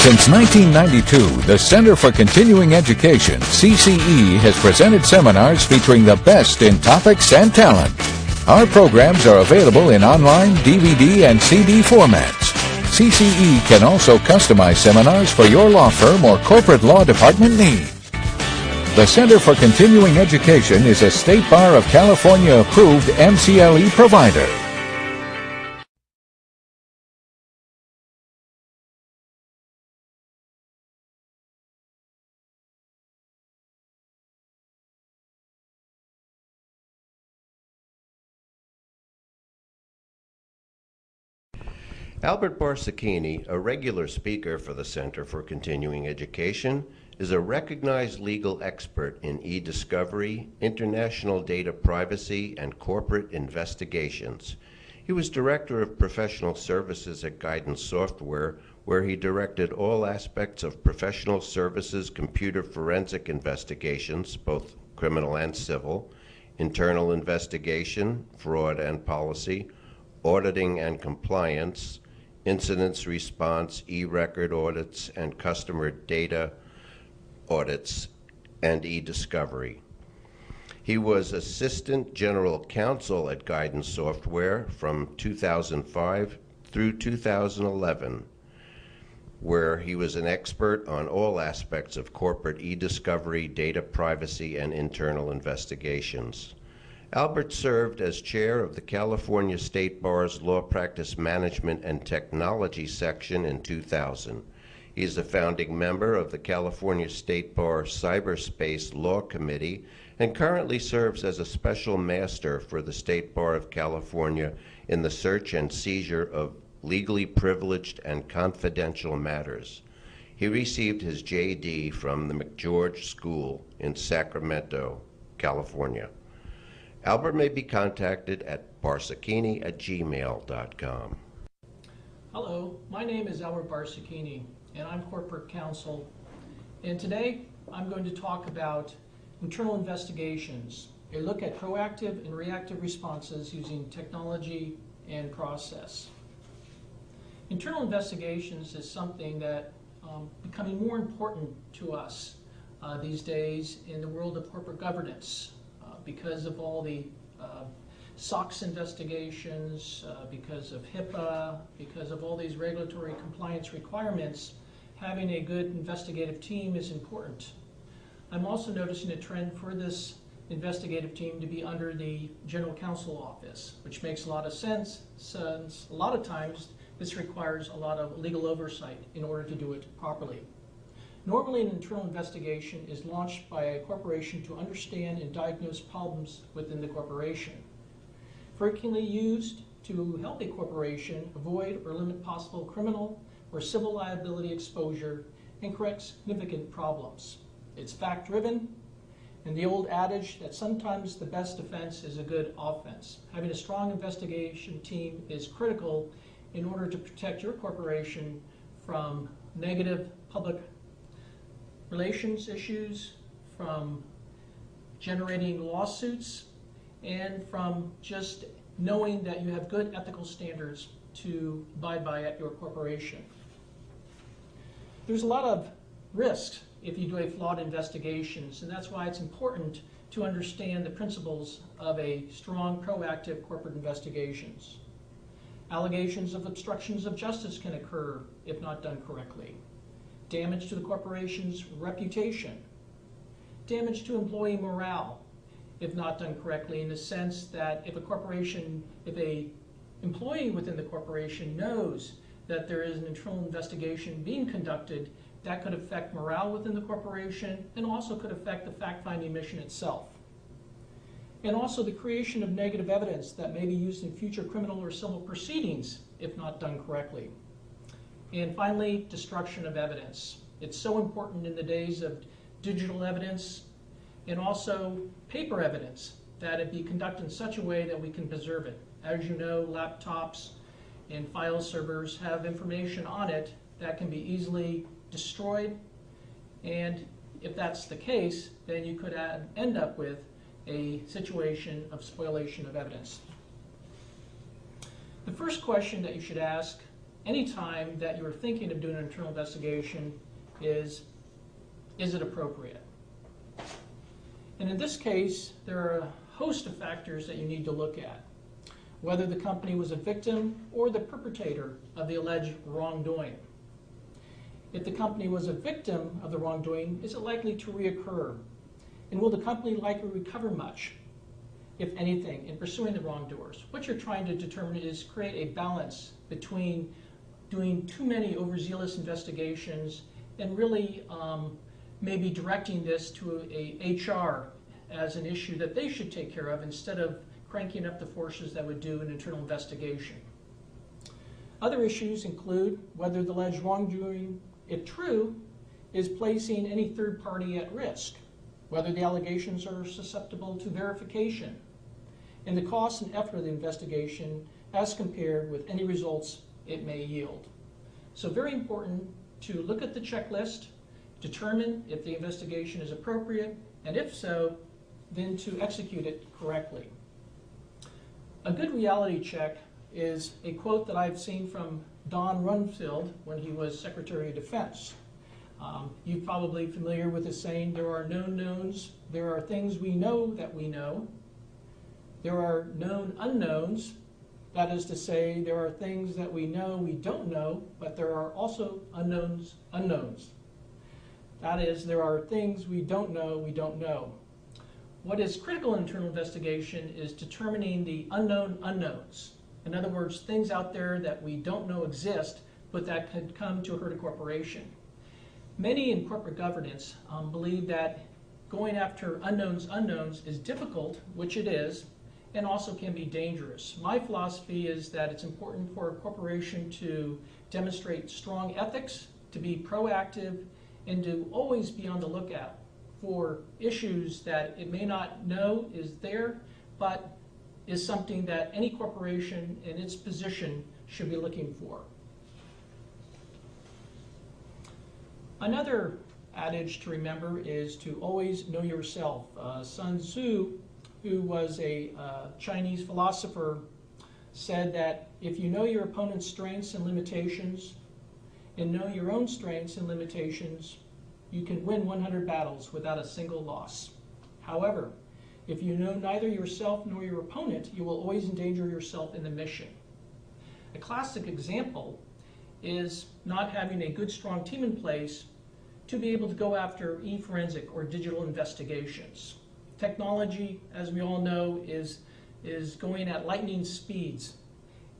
Since 1992, the Center for Continuing Education, CCE, has presented seminars featuring the best in topics and talent. Our programs are available in online, DVD, and CD formats. CCE can also customize seminars for your law firm or corporate law department needs. The Center for Continuing Education is a State Bar of California approved MCLE provider. Albert Barsocchini, a regular speaker for the Center for Continuing Education, is a recognized legal expert in e-discovery, international data privacy, and corporate investigations. He was Director of Professional Services at Guidance Software, where he directed all aspects of professional services computer forensic investigations, both criminal and civil, internal investigation, fraud and policy, auditing and compliance, incidents response, e-record audits, and customer data audits, and e-discovery. He was Assistant General Counsel at Guidance Software from 2005 through 2011, where he was an expert on all aspects of corporate e-discovery, data privacy, and internal investigations. Albert served as chair of the California State Bar's Law Practice Management and Technology section in 2000. He is a founding member of the California State Bar Cyberspace Law Committee and currently serves as a special master for the State Bar of California in the search and seizure of legally privileged and confidential matters. He received his JD from the McGeorge School in Sacramento, California. Albert may be contacted at barsocchini@gmail.com. Hello, my name is Albert Barsocchini, and I'm corporate counsel. And today, I'm going to talk about internal investigations, a look at proactive and reactive responses using technology and process. Internal investigations is something that becoming more important to us these days in the world of corporate governance. Because of all the SOX investigations, because of HIPAA, because of all these regulatory compliance requirements, having a good investigative team is important. I'm also noticing a trend for this investigative team to be under the General Counsel Office, which makes a lot of sense since a lot of times this requires a lot of legal oversight in order to do it properly. Normally, an internal investigation is launched by a corporation to understand and diagnose problems within the corporation. Frequently used to help a corporation avoid or limit possible criminal or civil liability exposure and correct significant problems. It's fact-driven, and the old adage that sometimes the best defense is a good offense. Having a strong investigation team is critical in order to protect your corporation from negative public relations issues, from generating lawsuits, and from just knowing that you have good ethical standards to abide by at your corporation. There's a lot of risks if you do a flawed investigations, and that's why it's important to understand the principles of a strong, proactive corporate investigations. Allegations of obstructions of justice can occur if not done correctly. Damage to the corporation's reputation, damage to employee morale if not done correctly, in the sense that if a employee within the corporation knows that there is an internal investigation being conducted, that could affect morale within the corporation and also could affect the fact-finding mission itself. And also the creation of negative evidence that may be used in future criminal or civil proceedings if not done correctly. And finally, destruction of evidence. It's so important in the days of digital evidence and also paper evidence that it be conducted in such a way that we can preserve it. As you know, laptops and file servers have information on it that can be easily destroyed, and if that's the case, then you could end up with a situation of spoliation of evidence. The first question that you should ask anytime that you're thinking of doing an internal investigation is it appropriate? And in this case, there are a host of factors that you need to look at. Whether the company was a victim or the perpetrator of the alleged wrongdoing. If the company was a victim of the wrongdoing, is it likely to reoccur? And will the company likely recover much, if anything, in pursuing the wrongdoers? What you're trying to determine is create a balance between doing too many overzealous investigations and really maybe directing this to a HR as an issue that they should take care of instead of cranking up the forces that would do an internal investigation. Other issues include whether the alleged wrongdoing, if true, is placing any third party at risk, whether the allegations are susceptible to verification, and the cost and effort of the investigation as compared with any results it may yield. So very important to look at the checklist, determine if the investigation is appropriate, and if so, then to execute it correctly. A good reality check is a quote that I've seen from Don Rumsfeld when he was Secretary of Defense. You're probably familiar with the saying, there are known knowns, there are things we know that we know, there are known unknowns, that is to say, there are things that we know we don't know, but there are also unknowns unknowns. That is, there are things we don't know we don't know. What is critical in internal investigation is determining the unknown unknowns. In other words, things out there that we don't know exist, but that could come to hurt a corporation. Many in corporate governance believe that going after unknowns is difficult, which it is, and also can be dangerous. My philosophy is that it's important for a corporation to demonstrate strong ethics, to be proactive, and to always be on the lookout for issues that it may not know is there, but is something that any corporation in its position should be looking for. Another adage to remember is to always know yourself. Sun Tzu, who was a Chinese philosopher, said that if you know your opponent's strengths and limitations and know your own strengths and limitations, you can win 100 battles without a single loss. However, if you know neither yourself nor your opponent, you will always endanger yourself in the mission. A classic example is not having a good, strong team in place to be able to go after e-forensic or digital investigations. Technology, as we all know, is going at lightning speeds.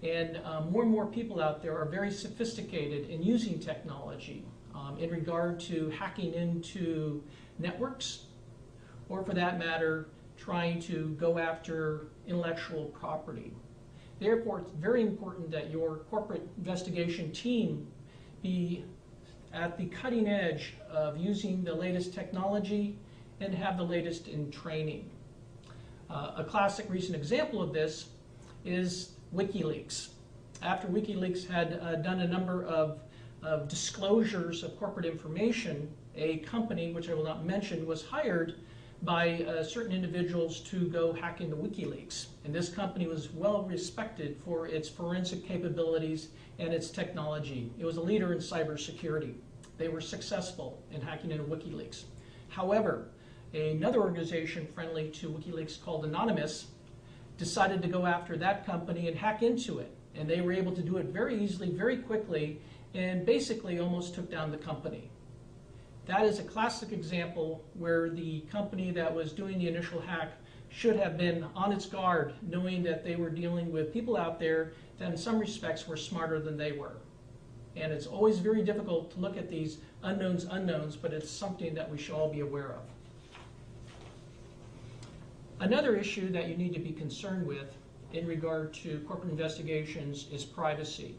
And more and more people out there are very sophisticated in using technology in regard to hacking into networks, or for that matter, trying to go after intellectual property. Therefore, it's very important that your corporate investigation team be at the cutting edge of using the latest technology and have the latest in training. A classic recent example of this is WikiLeaks. After WikiLeaks had done a number of disclosures of corporate information, a company, which I will not mention, was hired by certain individuals to go hack into WikiLeaks. And this company was well respected for its forensic capabilities and its technology. It was a leader in cybersecurity. They were successful in hacking into WikiLeaks. However, another organization friendly to WikiLeaks called Anonymous decided to go after that company and hack into it. And they were able to do it very easily, very quickly, and basically almost took down the company. That is a classic example where the company that was doing the initial hack should have been on its guard, knowing that they were dealing with people out there that in some respects were smarter than they were. And it's always very difficult to look at these unknowns, but it's something that we should all be aware of. Another issue that you need to be concerned with in regard to corporate investigations is privacy.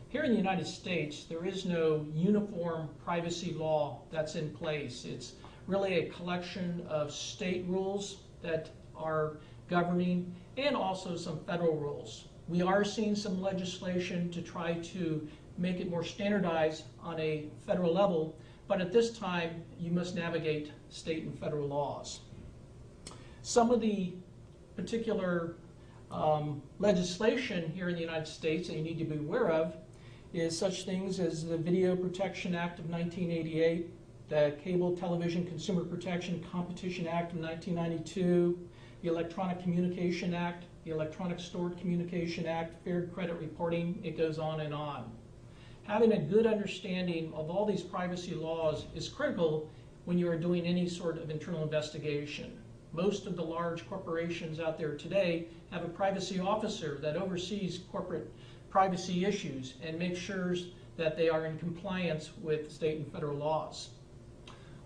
Here in the United States, there is no uniform privacy law that's in place. It's really a collection of state rules that are governing and also some federal rules. We are seeing some legislation to try to make it more standardized on a federal level, but at this time, you must navigate state and federal laws. Some of the particular legislation here in the United States that you need to be aware of is such things as the Video Protection Act of 1988, the Cable Television Consumer Protection Competition Act of 1992, the Electronic Communication Act, the Electronic Stored Communication Act, Fair Credit Reporting, it goes on and on. Having a good understanding of all these privacy laws is critical when you are doing any sort of internal investigation. Most of the large corporations out there today have a privacy officer that oversees corporate privacy issues and makes sure that they are in compliance with state and federal laws.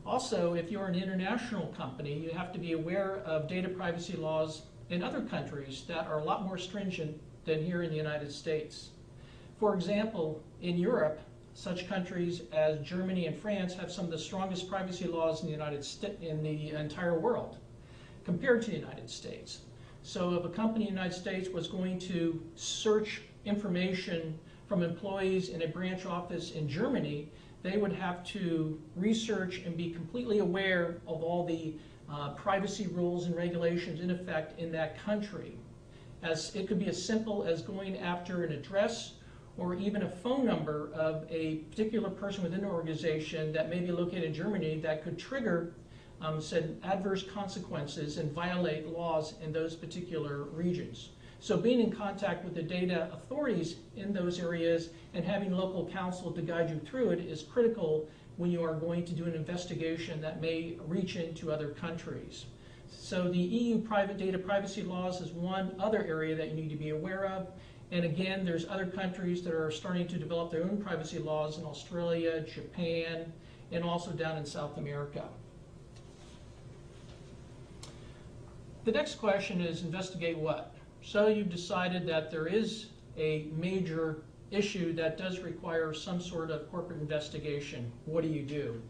Also, if you're an international company, you have to be aware of data privacy laws in other countries that are a lot more stringent than here in the United States. For example, in Europe, such countries as Germany and France have some of the strongest privacy laws in the entire world compared to the United States. So if a company in the United States was going to search information from employees in a branch office in Germany, they would have to research and be completely aware of all the privacy rules and regulations in effect in that country. As it could be as simple as going after an address or even a phone number of a particular person within an organization that may be located in Germany that could trigger said adverse consequences and violate laws in those particular regions. So being in contact with the data authorities in those areas and having local counsel to guide you through it is critical when you are going to do an investigation that may reach into other countries. So the EU private data privacy laws is one other area that you need to be aware of. And again, there's other countries that are starting to develop their own privacy laws in Australia, Japan, and also down in South America. The next question is investigate what? So you've decided that there is a major issue that does require some sort of corporate investigation. What do you do?